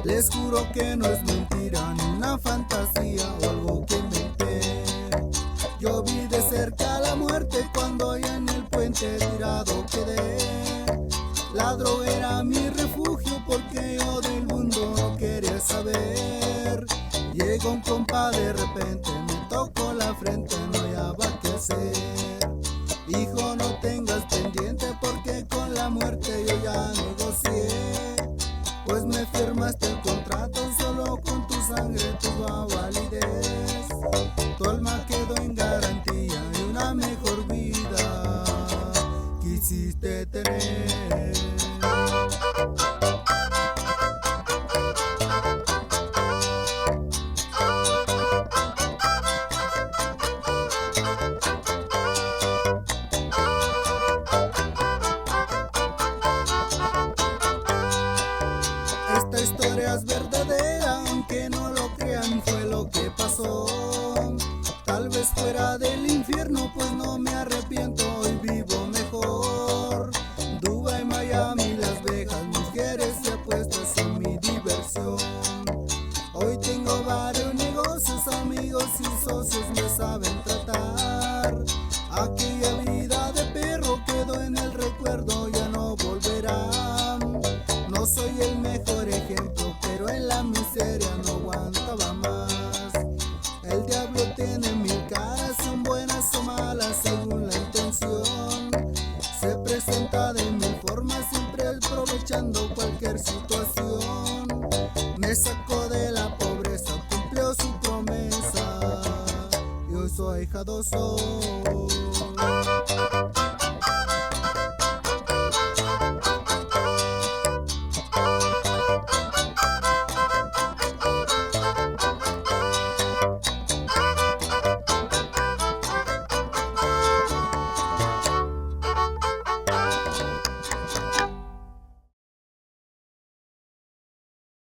Les juro que no es mentira ni una fantasía o algo que inventé. Yo vi de cerca la muerte cuando ya en el puente tirado quedé. La droga era mi refugio porque yo del mundo no quería saber. Llegó un compa de repente, me tocó la frente, no hallaba qué hacer. Hijo, no tengas pendiente porque con la muerte yo ya negocié. Pues me firmaste el contrato solo con tu sangre, tu validez. Tu alma quedó en garantía y una mejor vida quisiste tener. Esta historia es verdadera, aunque no lo crean, fue lo que pasó. Tal vez fuera del infierno, pues no me arrepiento, hoy vivo mejor. Dubái, Miami, Las Vegas, mujeres y apuestas son mi diversión. Hoy tengo varios negocios, amigos y socios me saben tratar. Aquella vida de perro quedó en el recuerdo, ya no volverá. No soy el mejor ejemplo, pero en la miseria no aguantaba más. El diablo tiene mil caras, son buenas o malas según la intención. Se presenta de mil formas, siempre aprovechando cualquier situación. Me sacó de la pobreza, cumplió su promesa y hoy soy jadoso.